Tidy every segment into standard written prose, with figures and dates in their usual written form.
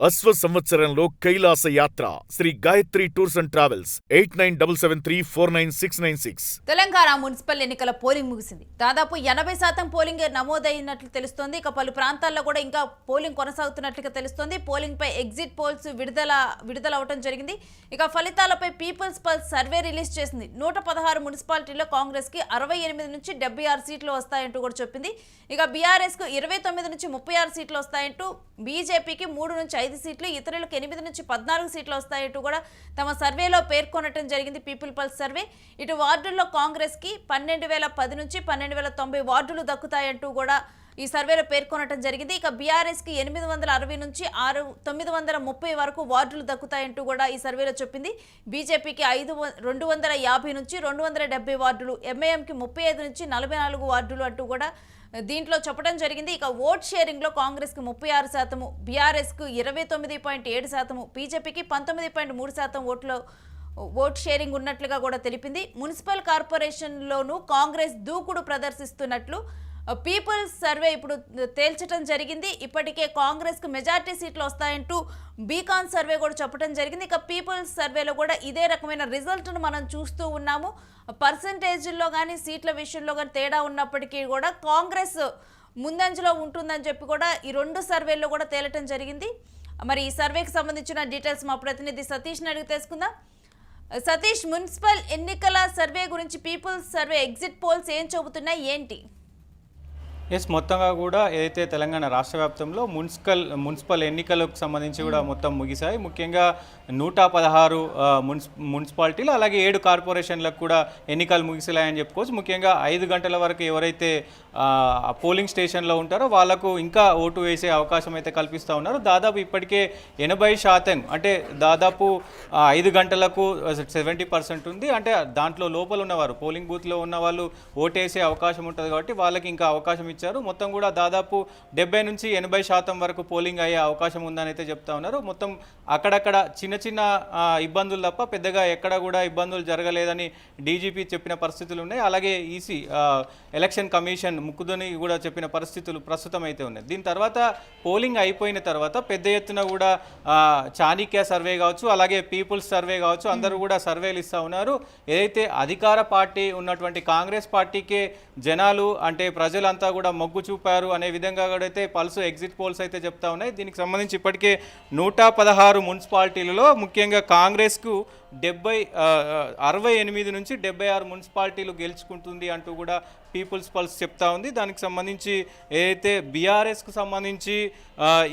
అశ్వ సంవత్సరంలో కైలాస యాత్ర Shri Gayatri tours and travels 8977349696. Telangana municipal ఎన్నికల పోలింగ్ ముగిసింది. దాదాపు 80% పోలింగ్ నమోదైనట్లు తెలుస్తోంది. ఇక పలు ప్రాంతాల్లో కూడా ఇంకా పోలింగ్ కొనసాగుతున్నట్లుగా తెలుస్తోంది. పోలింగ్ పై ఎగ్జిట్ పోల్స్ విడుదల అవడం జరిగింది. ఇక ఫలితాలపై పీపుల్స్ పల్స్ సర్వే రిలీజ్ చేసింది. 116 మున్సిపాలిటీల్లో కాంగ్రెస్ కి 68 నుంచి 76 సీట్లు వస్తాయంటూ కూడా చెప్పింది. ఇక బీఆర్ఎస్ కు 29 నుంచి 36 సీట్లు వస్తాయంటూ, బీజేపీకి 3 నుంచి 5 సీట్లు, ఇతరులకు 8 నుంచి 14 సీట్లు వస్తాయంటూ కూడా తమ సర్వేలో పేర్కొనటం జరిగింది. పీపుల్ పల్స్ సర్వే ఇటు వార్డుల్లో కాంగ్రెస్ కి 12,010 నుంచి 12,090 వార్డులు దక్కుతాయంటూ కూడా ఈ సర్వేలో పేర్కొనటం జరిగింది. ఇక బీఆర్ఎస్ కి 860 నుంచి 930 వరకు వార్డులు దక్కుతాయంటూ కూడా ఈ సర్వేలో చెప్పింది. బీజేపీకి 250 నుంచి 270 వార్డులు, ఎంఐఎంకి 35 నుంచి 44 వార్డులు అంటూ కూడా దీంట్లో చెప్పడం జరిగింది. ఇక ఓట్ షేరింగ్ లో కాంగ్రెస్ కు 36%, బీఆర్ఎస్ కు 29.7%, బీజేపీకి 19.3% ఓట్ షేరింగ్ ఉన్నట్లుగా కూడా తెలిపింది. మున్సిపల్ కార్పొరేషన్లోనూ కాంగ్రెస్ దూకుడు ప్రదర్శిస్తున్నట్లు పీపుల్స్ సర్వే ఇప్పుడు తేల్చడం జరిగింది. ఇప్పటికే కాంగ్రెస్ కు మెజార్టీ సీట్లు వస్తాయంటూ బీకాన్ సర్వే కూడా చెప్పడం జరిగింది. ఇక పీపుల్స్ సర్వేలో కూడా ఇదే రకమైన రిజల్ట్ను మనం చూస్తూ ఉన్నాము. పర్సంటేజ్లో కానీ సీట్ల విషయంలో కానీ తేడా ఉన్నప్పటికీ కూడా కాంగ్రెస్ ముందంజలో ఉంటుందని చెప్పి కూడా ఈ 2 సర్వేల్లో కూడా తేలటం జరిగింది. మరి ఈ సర్వేకి సంబంధించిన డీటెయిల్స్ మా ప్రతినిధి సతీష్ని అడిగి తెలుసుకుందాం. సతీష్, మున్సిపల్ ఎన్నికల సర్వే గురించి పీపుల్స్ సర్వే ఎగ్జిట్ పోల్స్ ఏం చెబుతున్నాయి, ఏంటి? మొత్తంగా కూడా ఏదైతే తెలంగాణ రాష్ట్ర వ్యాప్తంలో మున్సిపల్ ఎన్నికలకు సంబంధించి కూడా మొత్తం ముగిశాయి. ముఖ్యంగా 116 మున్సిపాలిటీలు అలాగే 7 కార్పొరేషన్లకు కూడా ఎన్నికలు ముగిసాయని చెప్పుకోవచ్చు. ముఖ్యంగా 5 గంటల వరకు ఎవరైతే పోలింగ్ స్టేషన్లో ఉంటారో వాళ్లకు ఇంకా ఓటు వేసే అవకాశం అయితే కల్పిస్తూ ఉన్నారు. దాదాపు ఇప్పటికే 80%, అంటే దాదాపు 5 గంటలకు 70% ఉంది. అంటే దాంట్లో లోపల ఉన్నవారు, పోలింగ్ బూత్లో ఉన్న వాళ్ళు ఓటేసే అవకాశం ఉంటుంది కాబట్టి వాళ్ళకి ఇంకా అవకాశం ఇచ్చారు. మొత్తం కూడా దాదాపు 70 నుంచి 80% వరకు పోలింగ్ అయ్యే అవకాశం ఉందని అయితే చెప్తా ఉన్నారు. మొత్తం అక్కడక్కడ చిన్న చిన్న ఇబ్బందులు తప్ప పెద్దగా ఎక్కడ కూడా ఇబ్బందులు జరగలేదని డీజీపీ చెప్పిన పరిస్థితులు ఉన్నాయి. అలాగే ఈసీ ఎలక్షన్ కమిషన్ ముక్కుదని కూడా చెప్పిన పరిస్థితులు ప్రస్తుతం అయితే ఉన్నాయి. దీని తర్వాత పోలింగ్ అయిపోయిన తర్వాత పెద్ద ఎత్తున కూడా చాణిక్య సర్వే కావచ్చు, అలాగే పీపుల్స్ సర్వే కావచ్చు, అందరూ కూడా సర్వేలు ఇస్తూ ఉన్నారు. ఏదైతే అధికార పార్టీ ఉన్నటువంటి కాంగ్రెస్ పార్టీకే జనాలు, అంటే ప్రజలంతా కూడా మొగ్గు చూపారు అనే విధంగా కూడా అయితే పల్స్ ఎగ్జిట్ పోల్స్ అయితే చెప్తా ఉన్నాయి. దీనికి సంబంధించి ఇప్పటికే 116 మున్సిపాలిటీలలో ముఖ్యంగా కాంగ్రెస్కు 68 నుంచి 76 మున్సిపాలిటీలు గెలుచుకుంటుంది అంటూ కూడా పీపుల్స్ పల్స్ చెప్తా ఉంది. దానికి సంబంధించి ఏదైతే బీఆర్ఎస్కు సంబంధించి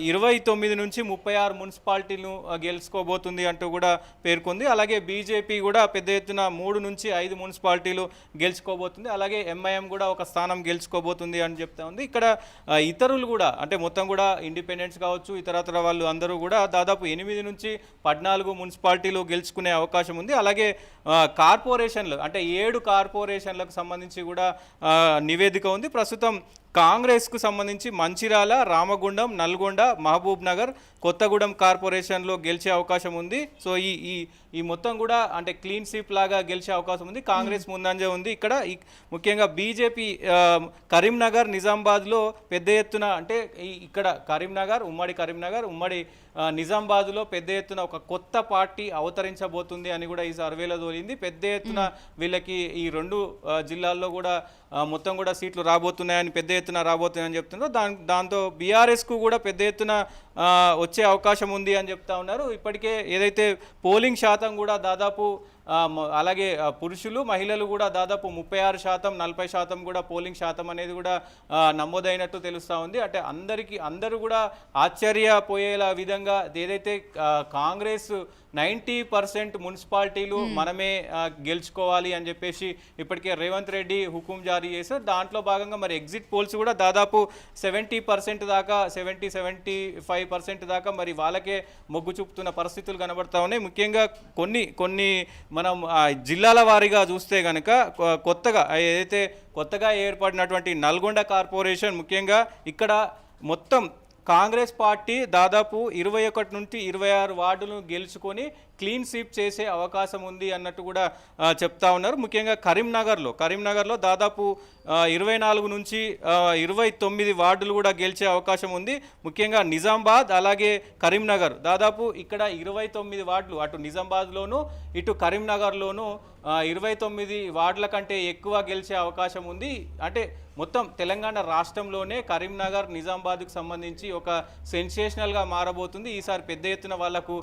29 నుంచి 36 మున్సిపాలిటీలు గెలుచుకోబోతుంది అంటూ కూడా పేర్కొంది. అలాగే బీజేపీ కూడా పెద్ద ఎత్తున 3 నుంచి 5 మున్సిపాలిటీలు గెలుచుకోబోతుంది. అలాగే ఎంఐఎం కూడా ఒక స్థానం గెలుచుకోబోతుంది అని చెప్తా ఉంది. ఇక్కడ ఇతరులు కూడా, అంటే మొత్తం కూడా ఇండిపెండెంట్స్ కావచ్చు, ఇతరతర వాళ్ళు అందరూ కూడా దాదాపు 8 నుంచి 14 మున్సిపాలిటీలు గెలుచుకునే అవకాశం ఉంది. అలాగే కార్పొరేషన్లు, అంటే 7 కార్పొరేషన్లకు సంబంధించి కూడా నివేదిక ఉంది. ప్రస్తుతం కాంగ్రెస్కు సంబంధించి మంచిర్యాల, రామగుండం, నల్గొండ, మహబూబ్ నగర్, కొత్తగూడెం కార్పొరేషన్లో గెలిచే అవకాశం ఉంది. సో ఈ మొత్తం కూడా అంటే క్లీన్ స్వీప్ లాగా గెలిచే అవకాశం ఉంది. కాంగ్రెస్ ముందంజ ఉంది. ఇక్కడ ముఖ్యంగా బీజేపీ కరీంనగర్, నిజామాబాద్లో పెద్ద ఎత్తున, అంటే ఇక్కడ ఉమ్మడి కరీంనగర్, ఉమ్మడి నిజామాబాద్లో పెద్ద ఎత్తున ఒక కొత్త పార్టీ అవతరించబోతుంది అని కూడా ఈ సర్వేలో తోలింది. పెద్ద ఎత్తున వీళ్ళకి ఈ 2 జిల్లాల్లో కూడా మొత్తం కూడా సీట్లు రాబోతున్నాయని, పెద్ద ఎత్తున రాబోతున్నాయని చెప్తున్నారు. దాంతో బీఆర్ఎస్కు కూడా పెద్ద ఎత్తున వచ్చే అవకాశం ఉంది అని చెప్తా ఉన్నారు. ఇప్పటికే ఏదైతే పోలింగ్ శాతం కూడా దాదాపు, అలాగే పురుషులు మహిళలు కూడా దాదాపు 36%, 40% కూడా పోలింగ్ శాతం అనేది కూడా నమోదైనట్టు తెలుస్తూ ఉంది. అంటే అందరూ కూడా ఆశ్చర్యపోయేలా విధంగా ఏదైతే కాంగ్రెస్ 90% మున్సిపాలిటీలు మనమే గెలుచుకోవాలి అని చెప్పేసి ఇప్పటికే రేవంత్ రెడ్డి హుకుం జారీ చేశారు. దాంట్లో భాగంగా మరి ఎగ్జిట్ పోల్స్ కూడా దాదాపు 70% దాకా, 70-75% దాకా మరి వాళ్ళకే మొగ్గు చూపుతున్న పరిస్థితులు కనబడతా ఉన్నాయి. ముఖ్యంగా కొన్ని మనం జిల్లాల వారీగా చూస్తే కనుక కొత్తగా ఏర్పడినటువంటి నల్గొండ కార్పొరేషన్, ముఖ్యంగా ఇక్కడ మొత్తం కాంగ్రెస్ పార్టీ దాదాపు 21 నుంచి 26 వార్డులను గెలుచుకొని క్లీన్ స్వీప్ చేసే అవకాశం ఉంది అన్నట్టు కూడా చెప్తా ఉన్నారు. ముఖ్యంగా కరీంనగర్లో దాదాపు 24 నుంచి 29 వార్డులు కూడా గెలిచే అవకాశం ఉంది. ముఖ్యంగా నిజామాబాద్ అలాగే కరీంనగర్ దాదాపు ఇక్కడ 29 వార్డులు, అటు నిజామాబాద్లోను ఇటు కరీంనగర్లోను 29 వార్డుల కంటే ఎక్కువ గెలిచే అవకాశం ఉంది. అంటే మొత్తం తెలంగాణ రాష్ట్రంలోనే కరీంనగర్ నిజామాబాద్కు సంబంధించి ఒక సెన్సేషనల్గా మారబోతుంది. ఈసారి పెద్ద ఎత్తున వాళ్లకు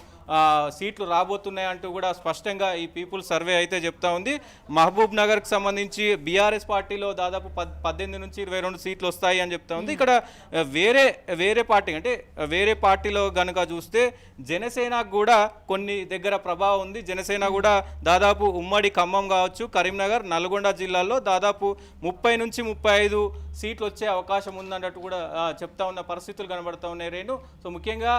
సీట్లు రాబోతున్నాయి అంటూ కూడా స్పష్టంగా ఈ పీపుల్ సర్వే అయితే చెప్తా ఉంది. మహబూబ్ నగర్కి సంబంధించి బీఆర్ఎస్ పార్టీలో దాదాపు 18 నుంచి 22 సీట్లు వస్తాయి అని చెప్తా ఉంది. ఇక్కడ వేరే పార్టీ అంటే వేరే పార్టీలో కనుక చూస్తే జనసేనకు కూడా కొన్ని దగ్గర ప్రభావం ఉంది. జనసేన కూడా దాదాపు ఉమ్మడి ఖమ్మం కావచ్చు, కరీంనగర్, నల్గొండ జిల్లాల్లో దాదాపు 30 నుంచి 35 సీట్లు వచ్చే అవకాశం ఉందన్నట్టు కూడా చెప్తా ఉన్న పరిస్థితులు కనబడతా ఉన్నాయి రేణు. సో ముఖ్యంగా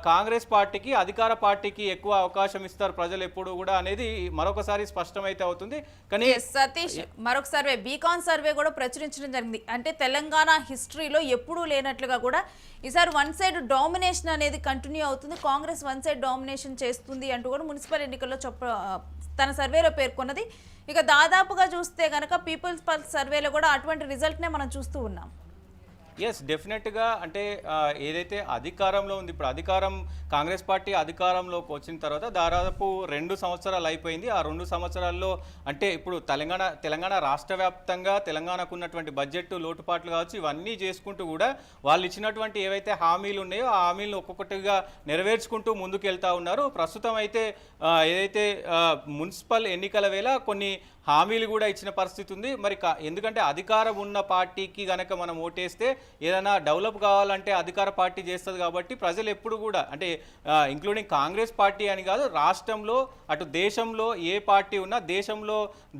కాంగ్రెస్ పార్టీకి, అధికార పార్టీకి ఎక్కువ అవకాశం ఇస్తారు ప్రజలు ఎప్పుడు కూడా అనేది మరొకసారి స్పష్టమైతే అవుతుంది. కానీ సతీష్, మరొక సర్వే బీకాన్ సర్వే కూడా ప్రచురించడం జరిగింది. అంటే తెలంగాణ హిస్టరీలో ఎప్పుడూ లేనట్లుగా కూడా ఈసారి వన్ సైడ్ డామినేషన్ అనేది కంటిన్యూ అవుతుంది. కాంగ్రెస్ వన్ సైడ్ డామినేషన్ చేస్తుంది అంటూ కూడా మున్సిపల్ ఎన్నికల్లో తన సర్వేలో పేర్కొన్నది. ఇక దాదాపుగా చూస్తే కనుక పీపుల్స్ పల్స్ సర్వేలో కూడా అటువంటి రిజల్ట్నే మనం చూస్తూ ఉన్నాం. ఎస్, డెఫినెట్గా. అంటే ఏదైతే అధికారంలో ఉంది, ఇప్పుడు కాంగ్రెస్ పార్టీ అధికారంలోకి వచ్చిన తర్వాత దాదాపు 2 సంవత్సరాలు అయిపోయింది. ఆ 2 సంవత్సరాల్లో అంటే ఇప్పుడు తెలంగాణ రాష్ట్ర వ్యాప్తంగా తెలంగాణకు ఉన్నటువంటి బడ్జెట్ లోటుపాట్లు కావచ్చు, ఇవన్నీ చేసుకుంటూ కూడా వాళ్ళు ఇచ్చినటువంటి ఏవైతే హామీలు ఉన్నాయో ఆ హామీలను ఒక్కొక్కటిగా నెరవేర్చుకుంటూ ముందుకు వెళ్తూ ఉన్నారు. ప్రస్తుతం అయితే ఏదైతే మున్సిపల్ ఎన్నికల వేళ కొన్ని హామీలు కూడా ఇచ్చిన పరిస్థితి ఉంది. మరి ఎందుకంటే అధికారం ఉన్న పార్టీకి గనక మనం ఓటేస్తే ఏదైనా డెవలప్ కావాలంటే అధికార పార్టీ చేస్తుంది కాబట్టి ప్రజలు ఎప్పుడు కూడా అంటే ఇంక్లూడింగ్ కాంగ్రెస్ పార్టీ అని కాదు, రాష్ట్రంలో అటు దేశంలో ఏ పార్టీ ఉన్నా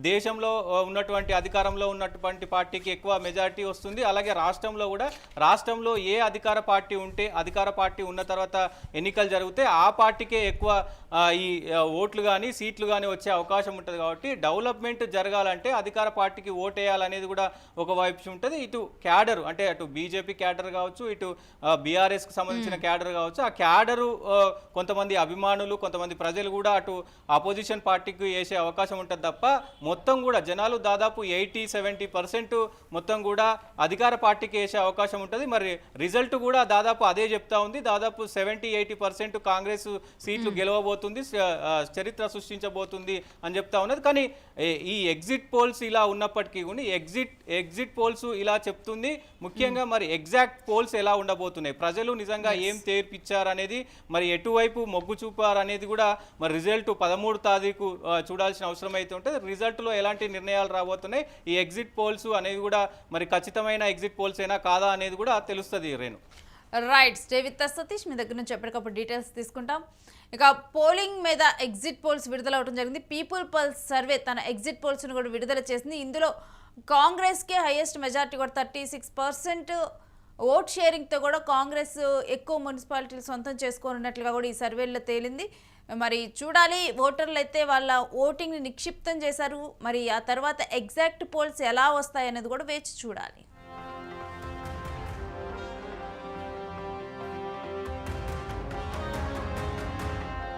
దేశంలో ఉన్నటువంటి అధికారంలో ఉన్నటువంటి పార్టీకి ఎక్కువ మెజారిటీ వస్తుంది. అలాగే రాష్ట్రంలో ఏ అధికార పార్టీ ఉంటే అధికార పార్టీ ఉన్న తర్వాత ఎన్నికలు జరిగితే ఆ పార్టీకే ఎక్కువ ఈ ఓట్లు కానీ సీట్లు కానీ వచ్చే అవకాశం ఉంటుంది. కాబట్టి డెవలప్మెంట్ జరగాలంటే అధికార పార్టీకి ఓటేయాలనేది కూడా ఒక వైపు ఉంటుంది. ఇటు క్యాడర్ అంటే అటు బీజేపీ క్యాడర్ కావచ్చు, ఇటు బీఆర్ఎస్కి సంబంధించిన క్యాడర్ కావచ్చు, ఆ క్యాడరు కొంతమంది అభిమానులు, కొంతమంది ప్రజలు కూడా అటు అపోజిషన్ పార్టీకి వేసే అవకాశం ఉంటుంది తప్ప మొత్తం కూడా జనాలు దాదాపు 80-70% మొత్తం కూడా అధికార పార్టీకి వేసే అవకాశం ఉంటుంది. మరి రిజల్ట్ కూడా దాదాపు అదే చెప్తా ఉంది. దాదాపు 70-80% కాంగ్రెస్ సీట్లు గెలవబోతుంది, చరిత్ర సృష్టించబోతుంది అని చెప్తా ఉన్నది. కానీ ఈ ఎగ్జిట్ పోల్స్ ఇలా ఉన్నప్పటికీ కూడా ఎగ్జిట్ పోల్స్ ఇలా చెప్తుంది. ముఖ్యంగా మరి ఎగ్జాక్ట్ పోల్స్ ఎలా ఉండబోతున్నాయి, ప్రజలు నిజంగా ఏం తీర్పిచ్చారు అనేది, మరి ఎటువైపు మొగ్గు చూపారు అనేది కూడా మరి రిజల్ట్ 13 తారీఖు చూడాల్సిన అవసరం అయితే ఉంటుంది. రిజల్ట్లో ఎలాంటి నిర్ణయాలు రాబోతున్నాయి, ఈ ఎగ్జిట్ పోల్స్ అనేవి కూడా మరి ఖచ్చితమైన ఎగ్జిట్ పోల్స్ అయినా కాదా అనేది కూడా తెలుస్తుంది Renu. Right, stay with us Satish. మీ దగ్గర నుంచి ఎప్పటికప్పుడు డీటెయిల్స్ తీసుకుంటాం. ఇక పోలింగ్ మీద ఎగ్జిట్ పోల్స్ విడుదల అవడం జరిగింది. పీపుల్ పల్స్ సర్వే తన ఎగ్జిట్ పోల్స్ను కూడా విడుదల చేసింది. ఇందులో కాంగ్రెస్కే హైయెస్ట్ మెజారిటీ కూడా 36% ఓట్ షేరింగ్తో కూడా కాంగ్రెస్ ఎక్కువ మున్సిపాలిటీలు సొంతం చేసుకోనున్నట్లుగా కూడా ఈ సర్వేలో తేలింది. మరి చూడాలి, ఓటర్లు అయితే వాళ్ళ ఓటింగ్ని నిక్షిప్తం చేశారు. మరి ఆ తర్వాత ఎగ్జాక్ట్ పోల్స్ ఎలా వస్తాయనేది కూడా వేచి చూడాలి.